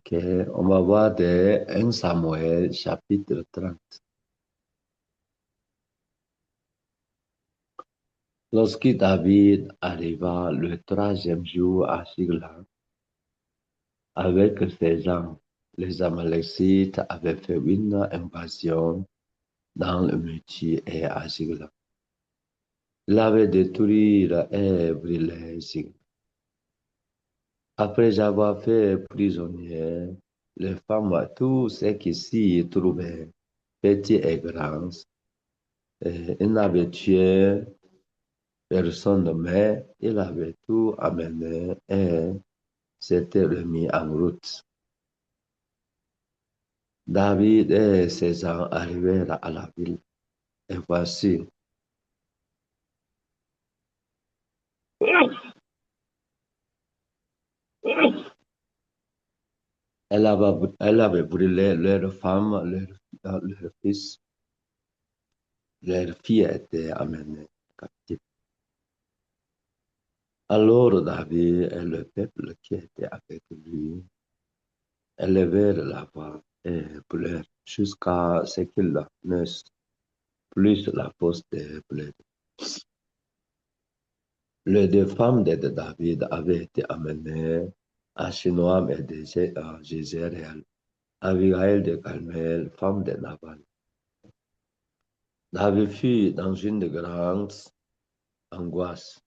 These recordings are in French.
Ok, on va voir de 1 Samuel, chapitre 30. Lorsque David arriva le 3e jour à Sigla, avec ses gens, les Amalécites avaient fait une invasion dans le métier et à Sigla. Ils avaient détruit et brûlé Sigla. Après avoir fait prisonniers les femmes, tous ceux qui s'y trouvaient, petits et grands, ils n'avaient tué personne, mais il avait tout amené et s'était remis en route. David et ses gens arrivèrent à la ville. Et voici, elle avait brûlé leurs femmes, leurs fils, leurs filles étaient amenées captives. Alors David et le peuple qui était avec lui élevèrent la voix et pleurèrent jusqu'à ce qu'ils n'eussent plus la force de pleurer. Les deux femmes de David avaient été amenées à Shinoam et à Jézréel. Abigail de Carmel, femme de Nabal. David fut dans une grande angoisse,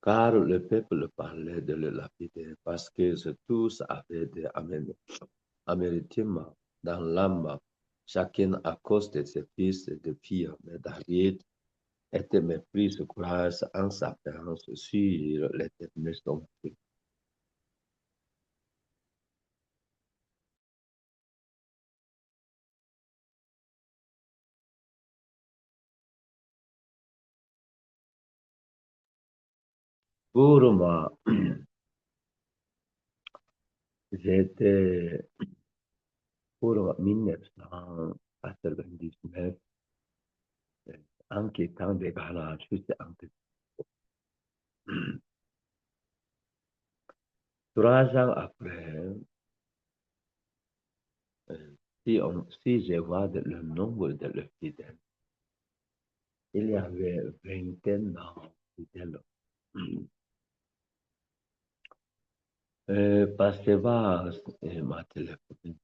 car le peuple parlait de le lapider, parce que tous avaient été amenés Améritime dans l'âme, chacun à cause de ses fils et de filles. Mais David était mépris de courage en s'apparence sur l'éternel son Dieu. Pour moi, j'étais pour 1999 en quittant des garages juste entre 3 ans après, si je vois le nombre de fidèles, il y avait vingtaine de fidèles. Pasteur Vaz m'a téléphoné.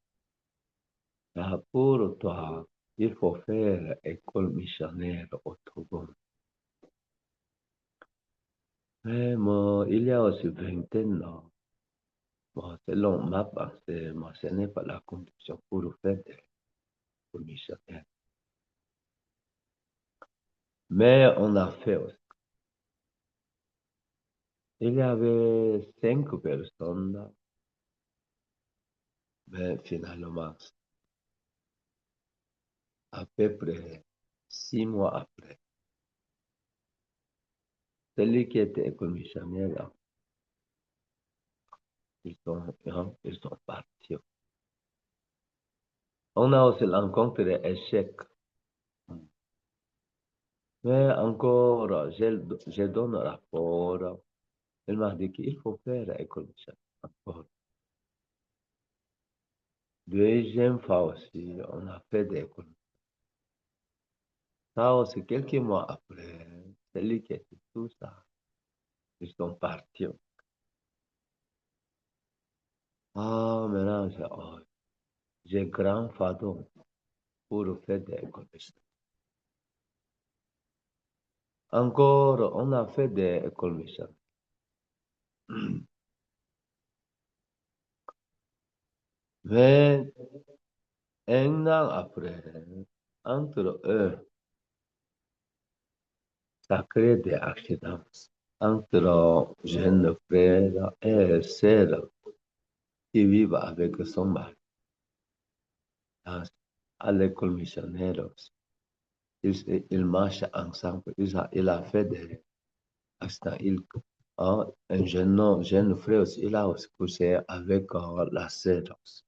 Ah, pour toi, il faut faire école missionnaire au Togo. Mais moi, il y a aussi vingtaine ans. Bon, selon ma pensée, moi, ce n'est pas la condition pour faire des écoles missionnaires. Mais on a fait aussi. Il y avait 5 personnes, mais finalement, à peu près 6 mois après, celui qui était école missionnaire, ils sont partis. On a aussi rencontré échec. Mais encore, je donne un rapport. Il m'a dit qu'il faut faire école missionnaire. Encore. Deuxième fois aussi, on a fait des écoles. Ça aussi, quelques mois après, celui qui était tout ça, ils sont partis. Ah, maintenant, j'ai grand fardeau pour faire des écoles missionnaires. Encore, on a fait des écoles missionnaires. Mais un an après, entre eux, ça crée des accidents entre jeunes frères et sœurs qui vivent avec son mari à l'école missionnaire aussi. Ils marchent ensemble. Il a fait des accidents. Un jeune frère aussi, il a aussi couché avec la sœur aussi.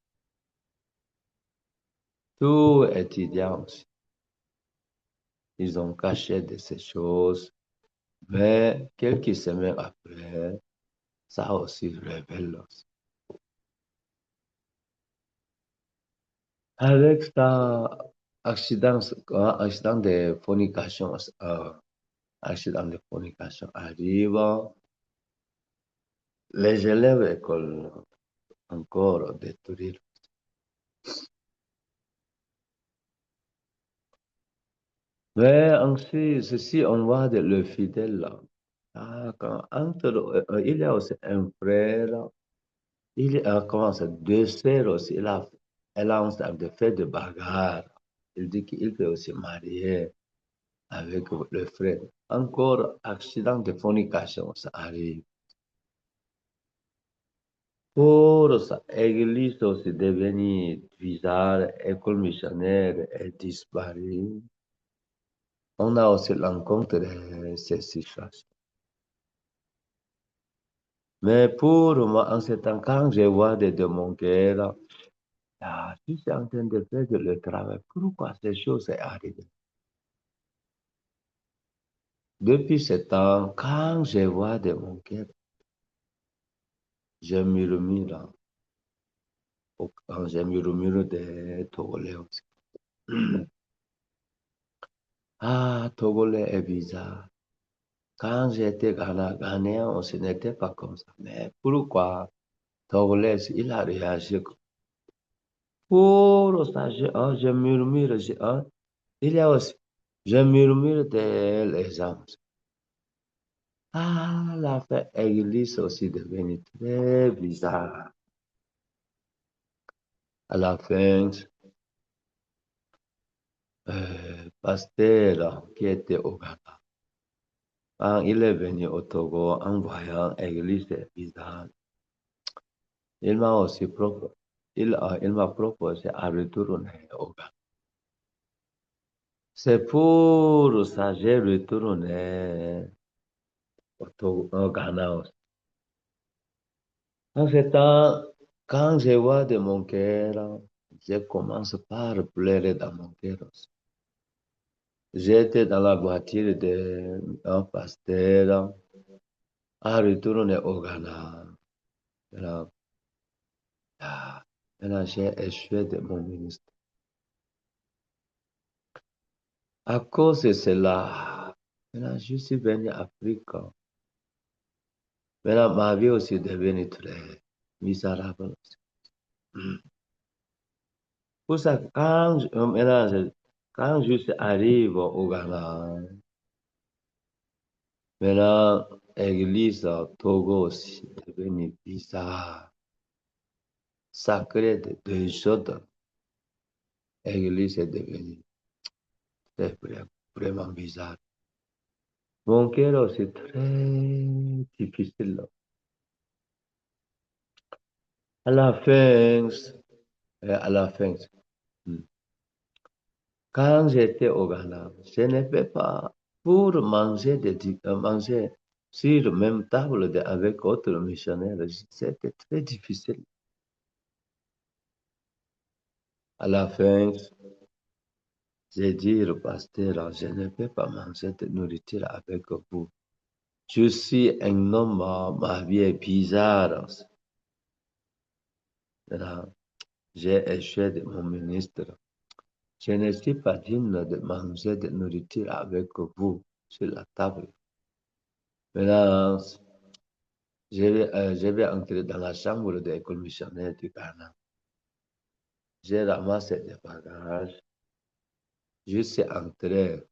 Tout étudiant aussi. Ils ont caché de ces choses, mais quelques semaines après, ça aussi révèle aussi. Avec ça, accident, accident de fornication, accident de fornication arrive, les élèves école encore détruire. Mais ainsi, ceci, on voit le fidèle là. Ah, il y a aussi un frère, il y a, comment ça, deux sœurs aussi, elle a ensemble de fait de bagarre. Il dit qu'il peut aussi marier avec le frère. Encore, accident de fornication, ça arrive. Pour ça, l'église aussi devenue bizarre, école missionnaire est disparue. On a aussi rencontré ces situations. Mais pour moi, en ce temps, quand je vois de mon cœur, ah, je suis en train de faire le travail. Pourquoi ces choses sont arrivées? Depuis ce temps, quand je vois de mon cœur, je murmure, quand je murmure des Togolais aussi. Ah, Togolais est bizarre. Quand j'étais Ghanéen, ce n'était pas comme ça. Mais pourquoi Togolais, il a réagi pour ça, je murmure, il y a aussi, je murmure les gens. Ah, la fin, église aussi devenue très bizarre. À la fin, pasteur qui était au Ghana, quand il est venu au Togo en voyant l'église bizarre, il m'a aussi proposé, il m'a proposé à retourner au Ghana. C'est pour ça que j'ai retourné au Ghana aussi. En ce temps, quand je vois de mon cœur, je commence par pleurer dans mon cœur aussi. J'étais dans la voiture d'un pasteur à retourner au Ghana. Maintenant, maintenant, j'ai échoué de mon ministère. À cause de cela, maintenant, je suis venu en Afrique. Maintenant, ma vie aussi est devenue très misérable. Pour ça, quand je arrive au Ghana, maintenant, l'église Togo aussi est devenue bizarre, sacrée de choses. L'église est devenue très, vraiment bizarre. Mon cœur aussi très difficile. À la fin, à la fin, hmm, quand j'étais au Ghana, je n'avais pas pour manger, manger sur la même table avec d'autres missionnaires. C'était très difficile. À la fin, j'ai dit au pasteur, je ne peux pas manger de nourriture avec vous. Je suis un homme, ma vie est bizarre. Maintenant, j'ai échoué de mon ministre. Je ne suis pas digne de manger de nourriture avec vous sur la table. Maintenant, je vais entrer dans la chambre de l'école missionnaire du Ghana. J'ai ramassé des bagages. Je suis entré.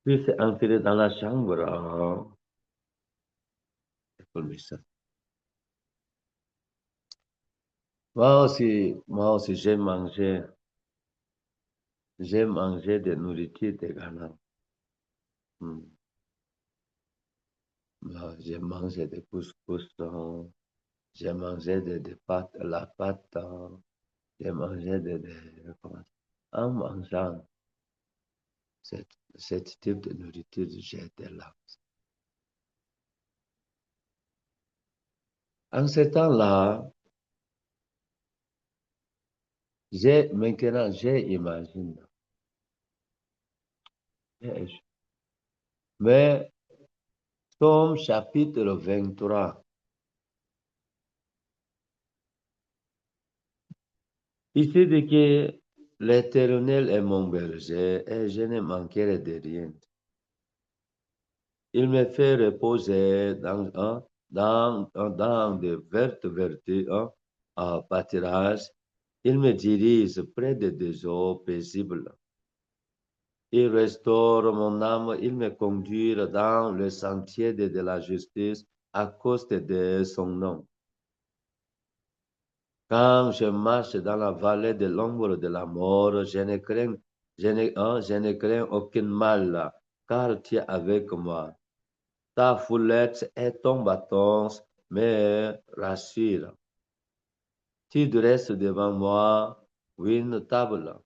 Je suis entré dans la chambre de l'école missionnaire. Moi aussi, j'ai mangé de nourriture de Ghana. Hmm. J'ai mangé des couscous, j'ai mangé des pâtes, la pâte, j'ai mangé comment en mangeant ce type de nourriture, j'étais là. En ce temps-là, maintenant, j'ai imaginé. Mais, Somme chapitre 23, Ici dit que l'Éternel est mon berger et je ne manquerai de rien. Il me fait reposer dans de vertes vertus, pâturages. Il me dirige près des eaux paisibles. Il restaure mon âme, il me conduit dans le sentier de la justice à cause de son nom. Quand je marche dans la vallée de l'ombre de la mort, je ne crains aucun mal, car tu es avec moi. Ta foulette et ton bâton me rassurent. Tu dresses devant moi une table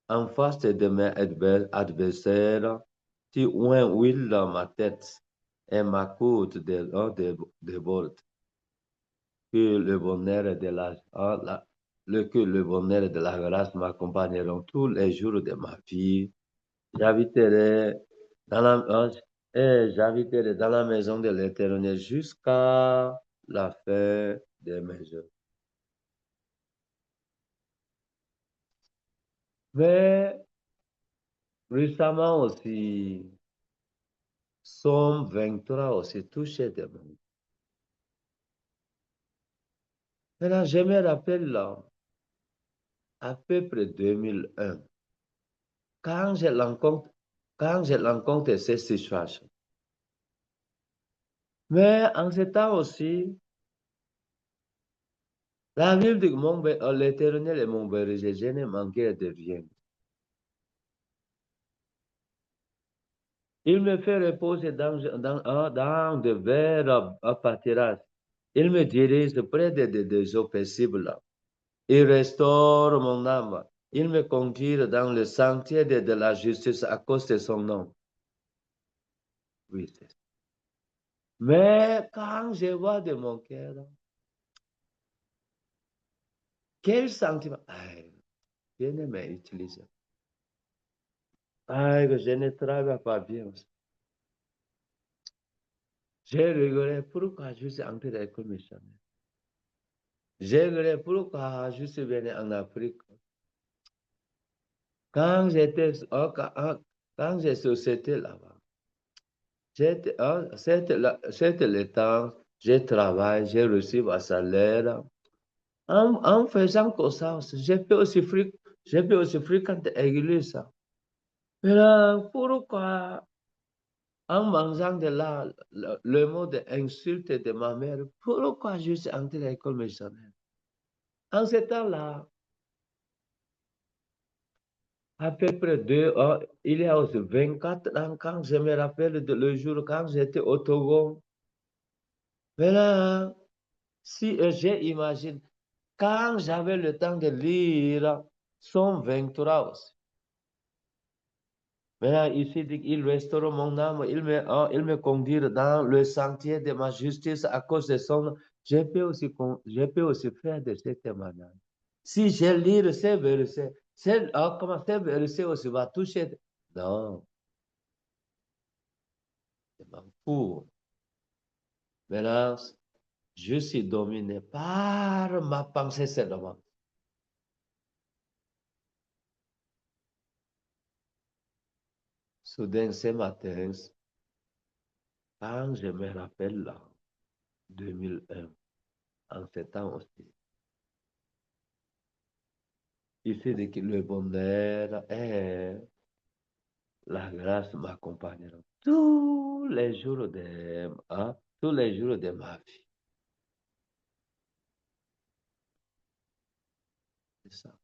en face de mes adversaires. Tu oins huile dans ma tête et ma coupe déborde. Que le bonheur de que le bonheur de la grâce m'accompagneront tous les jours de ma vie. J'habiterai dans j'habiterai dans la maison de l'Éternel jusqu'à la fin de mes jours. Mais récemment aussi, Somme 23 aussi touché de moi. Maintenant, je me rappelle là, à peu près 2001, quand je rencontre, quand je rencontre ces situations. Mais en ce temps aussi, la ville de l'Éternel est mon berger, je n'ai manqué de rien. Il me fait reposer dans de verts pâturages. Il me dirige près des eaux paisibles. Il restaure mon âme. Il me conduit dans le sentier de la justice à cause de son nom. Oui, c'est ça. Mais quand je vois de mon cœur, quel sentiment? Aïe, je ne m'utilise. Aïe, que je ne travaille pas bien. J'ai regretté pourquoi je suis entré dans l'école missionnaire. J'ai regretté pourquoi je suis venu en Afrique. Quand j'étais, quand j'ai société là-bas, c'était le temps, je travaille, j'ai reçu un salaire. En faisant comme ça, j'ai pu aussi fréquenter l'église. Mais là, pourquoi, en mangeant de là, le mot d'insulte de ma mère, pourquoi je suis entré à l'école missionnaire? En ce temps-là, à peu près il y a aussi 24 ans, quand je me rappelle de le jour quand j'étais au Togo. Maintenant, si j'imagine, quand j'avais le temps de lire son 23 aussi. Maintenant, ici, il restaure mon âme, il me conduit dans le sentier de ma justice à cause de son nom. Je peux aussi faire de ces témoignages. Si je lis ces versets, comment ces versets aussi va toucher. Non, je m'en fous. Maintenant, je suis dominé par ma pensée seulement. Soudain, ce matin, quand je me rappelle là, 2001, en ce temps aussi, ici, dit que le bonheur et la grâce m'accompagneront tous les jours de ma vie. C'est ça.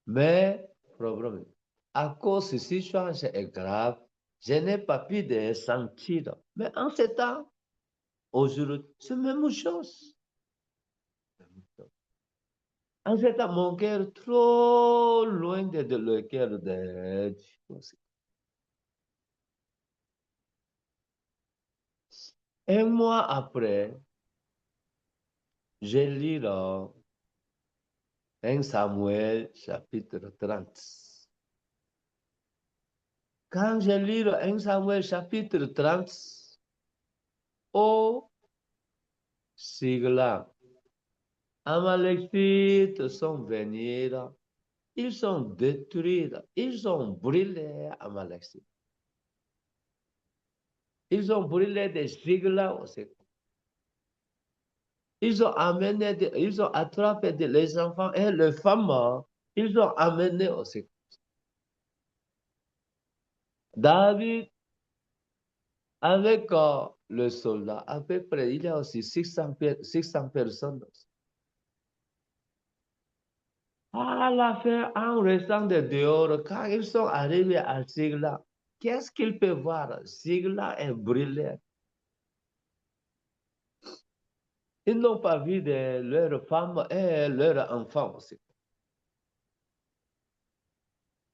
Mais, problème, à cause de cette situation est grave, je n'ai pas pu de sentir. Mais en ce temps, aujourd'hui, c'est la même chose. En ce temps, mon cœur trop loin de le cœur de Dieu. Un mois après, je lis dans 1 Samuel chapitre 30. Quand je lis le 1 Samuel chapitre 30, au Sigla, Amalekites sont venus, ils ont détruit, ils ont brûlé Amalekites. Ils ont brûlé des sigles aussi. Ils ont amené, ils ont attrapé les enfants et les femmes, ils ont amené aussi. David, avec le soldat, à peu près, il y a aussi 600 personnes. À la fin, en restant de dehors, quand ils sont arrivés à Sigla, qu'est-ce qu'ils peuvent voir? Sigla est brûlé. Ils n'ont pas vu leurs femmes et leurs enfants aussi.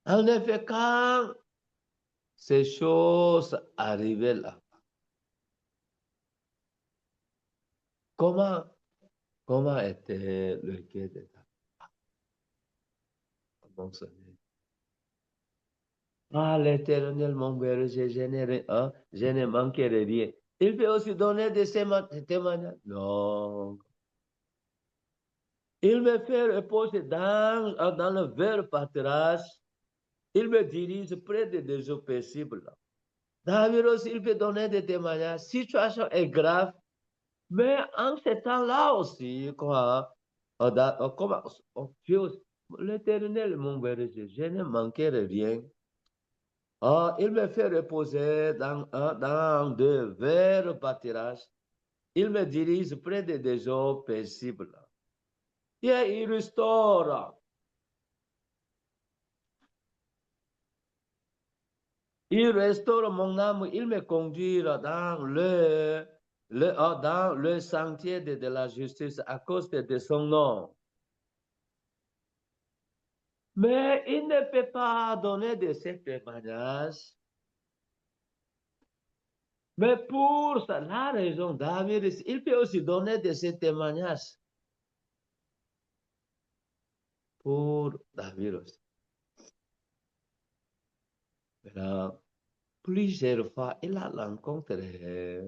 En effet, quand ces choses arrivaient là, comment, comment était le cœur de David? Ah, l'Éternel, mon berger, je ne manquerai rien. Il peut aussi donner des témoignages. Non. Il me fait reposer dans le vert pâturage. Il me dirige près des eaux paisibles. David aussi, il peut donner des témoignages. La situation est grave. Mais en ce temps-là aussi, quoi, l'Éternel, mon berger, je ne manquerai rien. Il me fait reposer dans de verts pâturages. Il me dirige près des eaux paisibles. Et il restaure. Il restaure mon âme. Il me conduit dans le sentier de la justice à cause de son nom. Mais il ne peut pas donner de ces témoignages. Mais pour ça, la raison, David, il peut aussi donner de ces témoignages pour David aussi. Maintenant, plusieurs fois, il a rencontré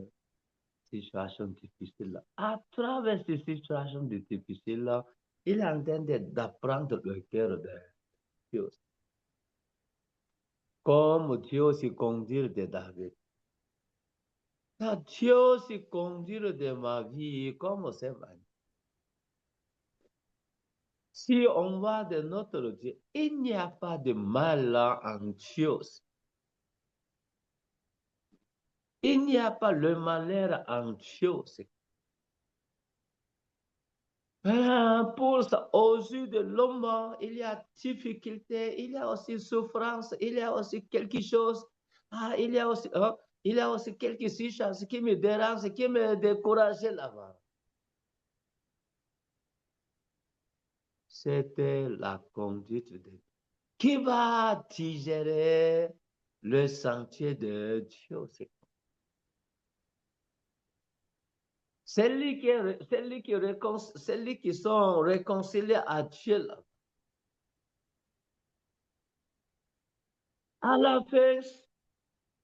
situations difficiles. À travers ces situations difficiles, il est en train d'apprendre le cœur de Dieu. Comme Dieu aussi conduire de David. Dieu aussi conduire de ma vie comme c'est ma vie. Si on va de notre Dieu, il n'y a pas de mal en Dieu. Il n'y a pas le malheur en Dieu. Pour ça, aux yeux de l'homme, il y a difficulté, il y a aussi souffrance, il y a aussi quelque chose. Il y a aussi quelque chose qui me dérange, qui me décourage là-bas. C'était la conduite de Dieu. Qui va digérer le sentier de Dieu? Celui qui sont réconciliés à Dieu. Là. À la fin,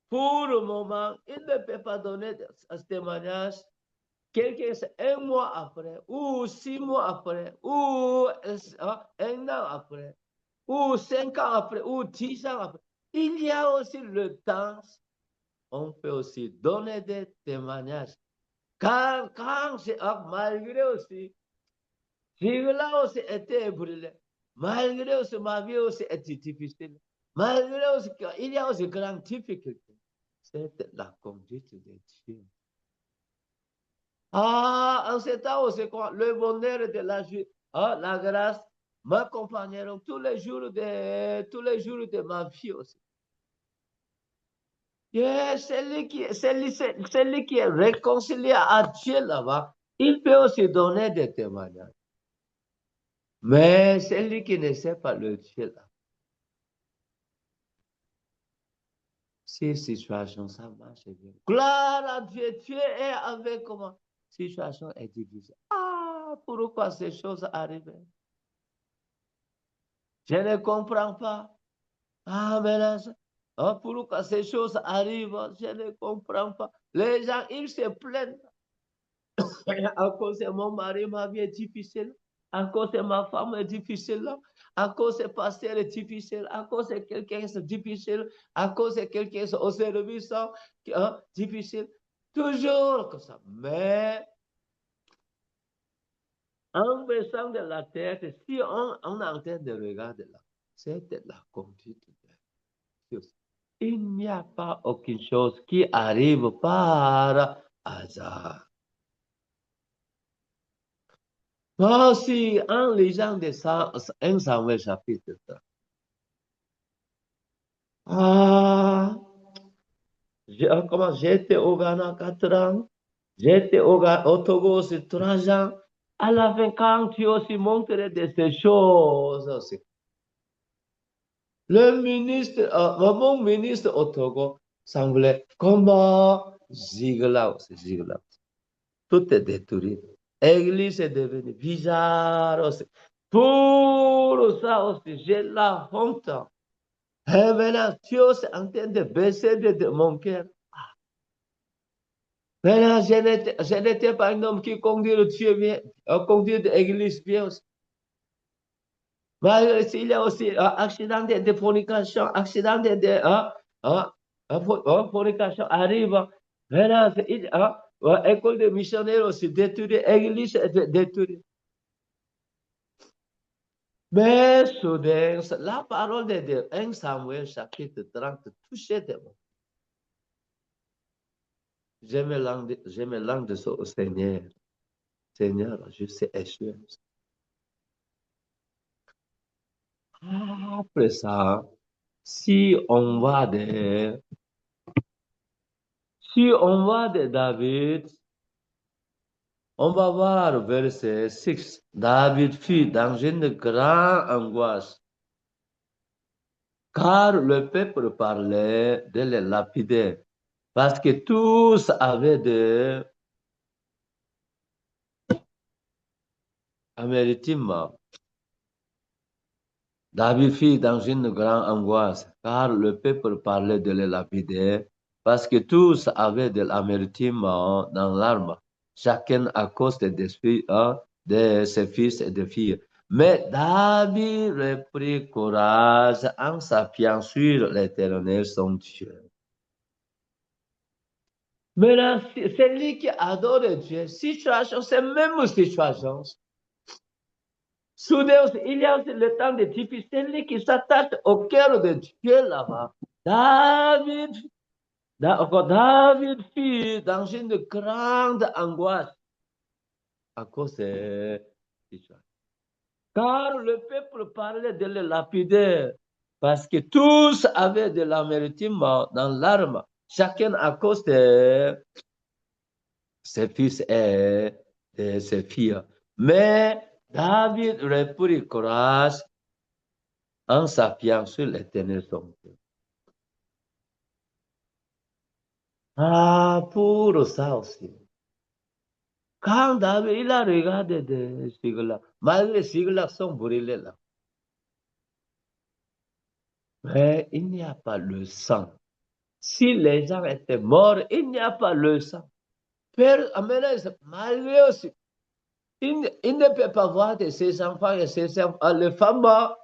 pour le moment, il ne peut pas donner ce témoignage. Quelqu'un, un mois après, ou 6 mois après, ou un an après, ou 5 ans après, ou 10 ans après. Il y a aussi le temps. On peut aussi donner des témoignages. Quand malgré aussi, là aussi été brûlé, malgré aussi ma vie aussi était difficile, malgré aussi qu'il y a aussi grande difficulté. C'est la conduite de Dieu. En ce temps aussi, le bonheur de la grâce m'accompagneront tous les jours de ma vie aussi. Celui qui est réconcilié à Dieu là-bas, il peut aussi donner des témoignages. Mais celui qui ne sait pas le Dieu là, ces situations, ça marche bien. Gloire à Dieu, Dieu est avec moi. Situation est difficile. Pourquoi ces choses arrivent? Je ne comprends pas. Mais pourquoi ces choses arrivent? Je ne comprends pas. Les gens, ils se plaignent. À cause de mon mari, ma vie est difficile. à cause de ma femme est difficile, à cause de pasteur est difficile, à cause de quelqu'un est difficile, à cause de quelqu'un au service difficile. Toujours comme ça. Mais en baissant de la tête, si on est en train de regarder là, c'est de la conduite de Dieu. Il n'y a pas aucune chose qui arrive par hasard. Moi aussi, en lisant 1 Samuel chapitre 3, j'étais au Ghana 4 ans, j'étais au Togo aussi 3 ans. À la fin, quand tu aussi montrais de ces choses aussi. Le ministre, mon ministre au Togo semblait comme Zigla aussi, Zigla. Tout est détruit. L'église est devenue bizarre aussi. Pour ça aussi, j'ai la honte. Et maintenant, Dieu est en train de baisser de mon cœur. Maintenant, je n'étais pas un homme qui conduit Dieu bien, conduit l'église bien aussi. Mais il y a aussi accident de fornication, accident de fornication arrive. Maintenant, école de missionnaires aussi détruite, église détruite. Mais soudain, la parole de Dieu, 1 Samuel chapitre 30, touchait de moi. Je me lance au Seigneur. Seigneur, je sais échouer. Après ça, si on va de David, on va voir verset 6. David fut dans une grande angoisse, car le peuple parlait de les lapider, parce que tous avaient des amertumes. David fut dans une grande angoisse, car le peuple parlait de les lapider, parce que tous avaient de l'amertume dans l'arme, chacun à cause de ses fils et de filles. Mais David reprit courage en s'appuyant sur l'Éternel, son Dieu. Maintenant, c'est lui qui adore Dieu. Situation, c'est même situation. Soudain, il y a aussi le temps de difficile qui s'attache au cœur de Dieu là-bas. David fut dans une grande angoisse à cause de ça. Car le peuple parlait de le lapider, parce que tous avaient de l'amertume dans l'arme, chacun à cause de ses fils et de ses filles. Mais David reprit courage en s'appuyant sur l'Éternel son Dieu. Pour ça aussi. Quand David il a regardé de Sigla, malgré Sigla sont brûlés là. Mais il n'y a pas le sang. Si les gens étaient morts, il n'y a pas le sang. Malgré aussi, il ne peut pas voir de ses enfants et ses enfants, les femmes,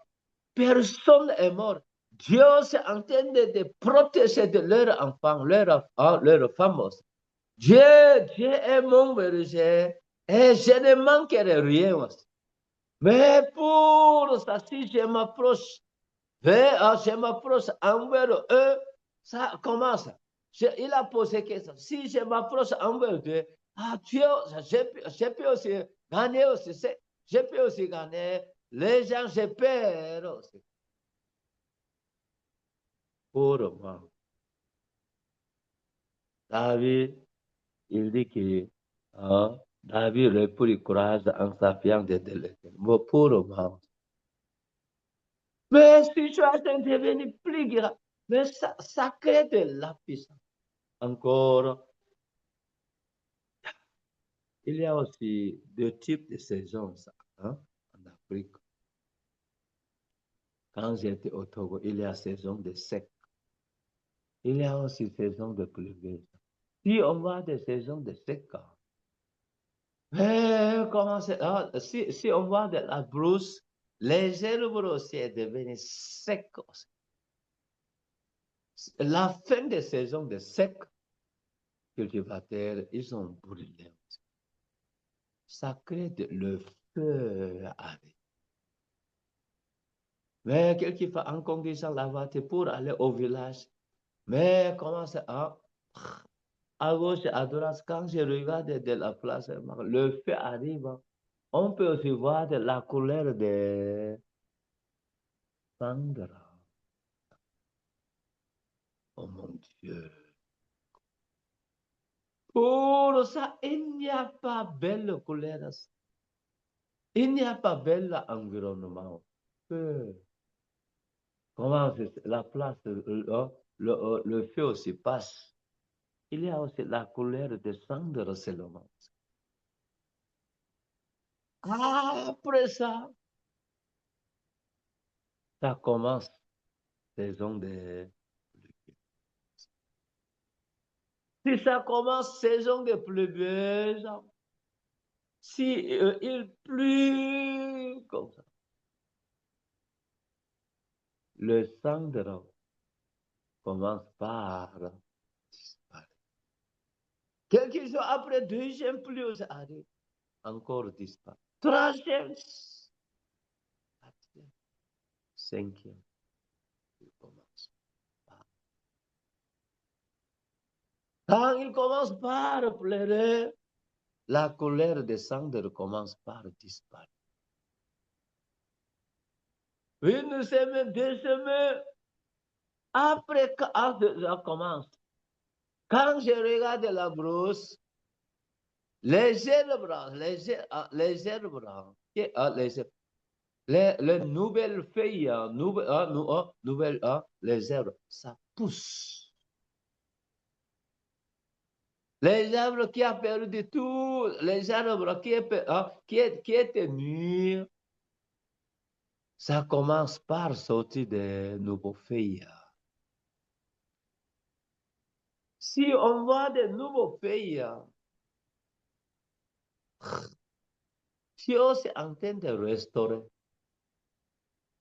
personne n'est mort. Dieu est en train de protéger de leurs enfants, leurs femmes aussi. Dieu est mon berger et je ne manquerai rien aussi. Mais pour ça, si je m'approche envers eux, ça commence. Il a posé question. Si je m'approche envers eux, Dieu, je peux aussi gagner aussi. Je peux aussi gagner. Les gens, j'ai peur aussi. Pour moi, David, il dit que David reprit le courage en s'appuyant de l'éternel. Pour moi, mais si tu as devenu plus grave, mais ça crée de la puissance. Encore, il y a aussi deux types de saisons en Afrique. Quand j'étais au Togo, il y a saison de sec. Il y a aussi saison de pluvieuse. Si on va des saisons de sec, Mais comment c'est? Si on voit de la brousse, les herbes aussi est devenu sec. La fin de saison de sec, cultivateurs, ils ont brûlé. Ça crée le feu arrive. Mais quelquefois, en conduisant la voiture pour aller au village, mais comment c'est? À gauche et à droite, quand je regarde de la place, le feu arrive. On peut aussi voir de la couleur des cendres. Oh mon Dieu. Pour ça, il n'y a pas belle couleur. Il n'y a pas bel environnement. Comment la place, le feu aussi passe. Il y a aussi la couleur de cendres seulement. Après ça, ça commence saison de... Si ça commence saison de pluvieuse, si il pleut comme ça, le cendre commence par disparaître. Quelques jours après, deuxième pluie, ça arrive, encore disparaît. Troisième, quatrième, cinquième, il commence. Quand il commence par pleurer, la colère des cendres commence par disparaître. Une semaine, 2 semaines, après, ça commence. Quand je regarde la brousse, les herbes, les nouvelles feuilles, les herbes, ça pousse. Les arbres qui ont perdu tout, les arbres qui étaient nus, ça commence par sortir de nouveaux feuilles. Si on voit de nouveaux feuilles, si on est en train de restaurer,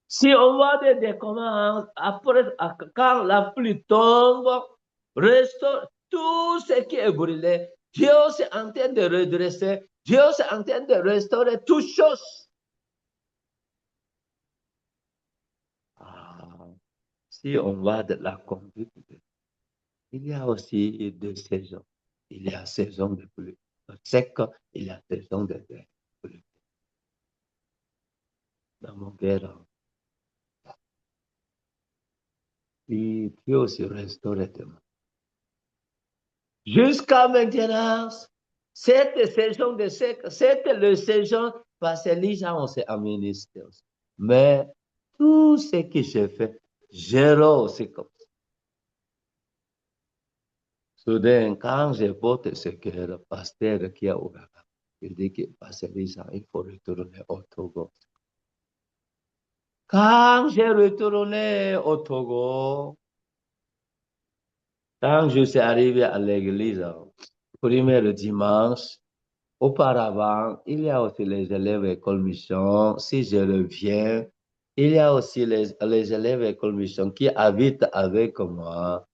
si on voit comment, après, quand la pluie tombe, restaure tout ce qui est brûlé, Dieu est en train de redresser, Dieu est en train de restaurer toutes choses. Si on voit de la conduite, il y a aussi 2 saisons. Il y a saison de pluie sec, il y a saison de pluie. Dans mon cœur, Dieu aussi restaure moi. Jusqu'à maintenant, cette saison de sec, c'était la saison parce que les gens ont s'est administré. Mais tout ce que j'ai fait, j'ai aussi comme ça. Soudain, quand j'ai voté ce que le pasteur qui a ouvert, il dit que parce que les gens, il faut retourner au Togo. Quand j'ai retourné au Togo, quand je suis arrivé à l'église, premier dimanche, auparavant, il y a aussi les élèves école mission. Si je reviens, il y a aussi les élèves école mission qui habitent avec moi.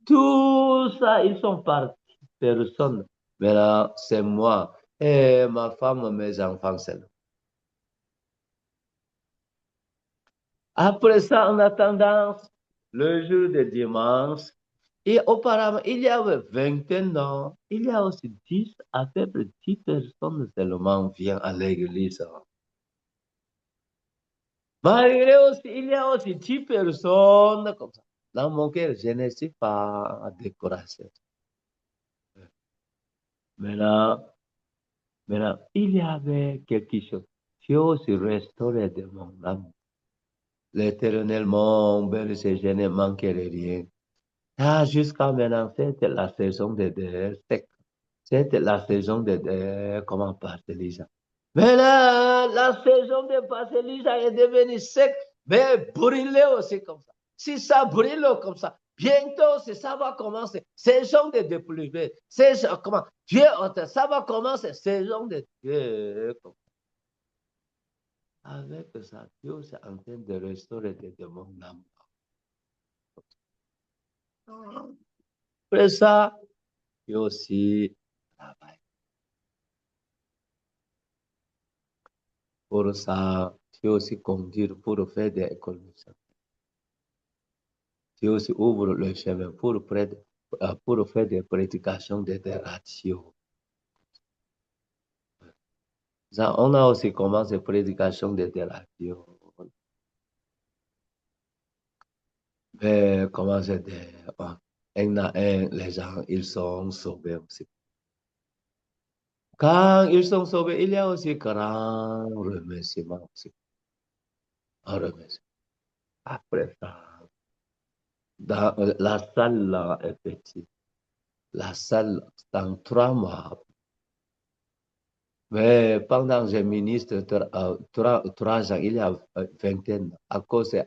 Tout ça, ils sont partis. Personne. Maintenant, c'est moi et ma femme, mes enfants seuls. Après ça, en attendant le jour de dimanche, et auparavant, il y avait 21 ans, il y a aussi 10, à peu près 10 personnes seulement viennent à l'église. Malgré aussi, il y a aussi 10 personnes comme ça. Dans mon cœur, je ne suis pas découragé. Maintenant, il y avait quelque chose. Dieu aussi restauré de mon âme. L'éternel, mon berger, je ne manquerai rien. Jusqu'à maintenant, c'était la saison de sec. C'était la saison comment passer Lisa. Mais là, la saison de passer Lisa est devenue sec, mais brûlée aussi comme ça. Si ça brûle comme ça, Bientôt, ça va commencer. Saison de déplumer. Comment? Dieu, ça va commencer. Saison de Dieu. Avec ça, Dieu est en train de restaurer de mon âme. Après ça, Dieu aussi travaille. Pour ça, Dieu aussi conduire pour faire des économies. Dieu aussi ouvre le chemin pour faire des prédications des radios. Ça, on a aussi commencé prédication des radios. Mais comment c'était? Un à un, les gens, ils sont sauvés aussi. Quand ils sont sauvés, il y a aussi grand remerciement aussi. Un remerciement. Après ça, la salle là est petite. La salle, dans 3 mois. Mais pendant que j'ai ministre 3 ans, il y a vingtaine. À cause des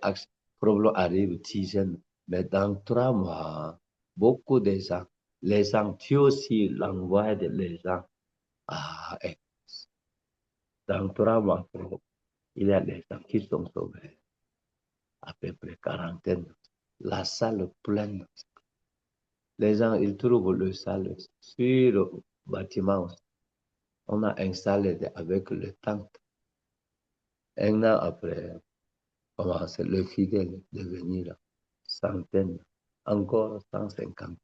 problèmes arrivent, dizaines. Mais dans 3 mois, beaucoup de gens, les gens, Dieu aussi l'envoie les gens. Et dans 3 mois, il y a des gens qui sont sauvés. À peu près quarantaine. La salle pleine. Les gens, ils trouvent le salle sur le bâtiment. On a installé avec le tente. Un an après, commence le fidèle de venir. Centaines, encore 150.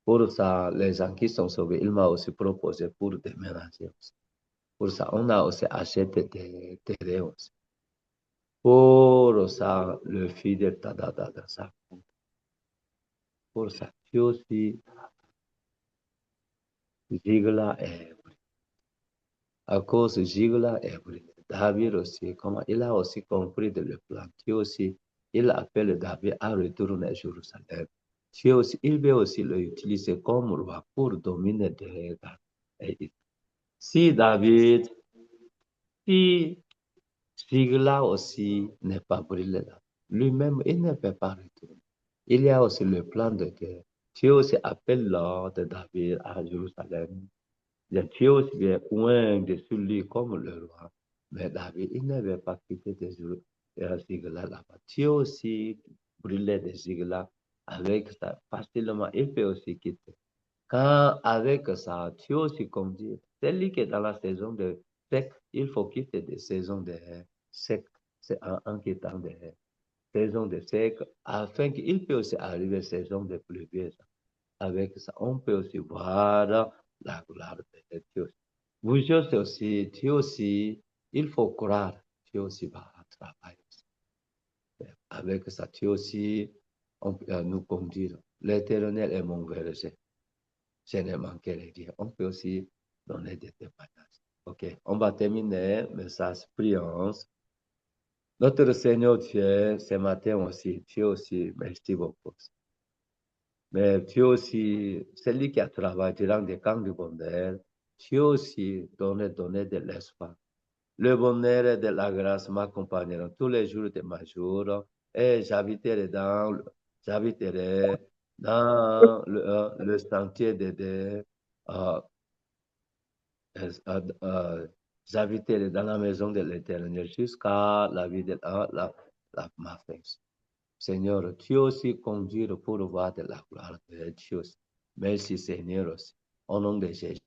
Pour ça, les gens qui sont sauvés, il m'a aussi proposé pour déménager. Pour ça, on a aussi acheté des terrains aussi. Pour ça, le fidèle, ça. Pour ça, tu aussi, Zigla est à cause de Zigla est David aussi, comment il a aussi compris de le plan. Dieu aussi, il appelle David à retourner à Jérusalem. Dieu aussi, il veut aussi l'utiliser comme roi pour dominer des et si David, si Zigla aussi n'est pas brûlé là, lui-même, il ne peut pas retourner. Il y a aussi le plan de guerre. Dieu aussi appelle l'ordre de David à Jérusalem. Dieu aussi bien loin de sur lui comme le roi. Mais David, il n'avait pas quitté des Zigla là-bas. Dieu aussi brûlait des Zigla avec ça. Facilement, il peut aussi quitter. Quand avec ça, Dieu aussi conduit. C'est lui qui est dans la saison de sec. Il faut quitter des saisons de sec. C'est en quittant des saisons de sec afin qu'il peut aussi arriver saison de pluvieuse. Avec ça, on peut aussi voir la gloire de Dieu. Vous aussi, Dieu aussi, il faut croire, Dieu aussi va travailler. Avec ça, Dieu aussi, on peut nous conduire. L'Éternel est mon verger. Je n'ai manqué rien. On peut aussi donner des témoignages. OK, on va terminer, message priance. Notre Seigneur Dieu, ce matin aussi, Dieu aussi, merci beaucoup. Mais Dieu aussi, celui qui a travaillé durant des camps du bonheur, Dieu aussi donné de l'espoir. Le bonheur et de la grâce m'accompagneront tous les jours de ma jour et j'habiterai dans le sentier de euh, j'habiterai dans la maison de l'Éternel jusqu'à la vie de ma fin. Seigneur, tu aussi conduire pour voir de la gloire de Dieu. Merci Seigneur aussi. Au nom de Jésus.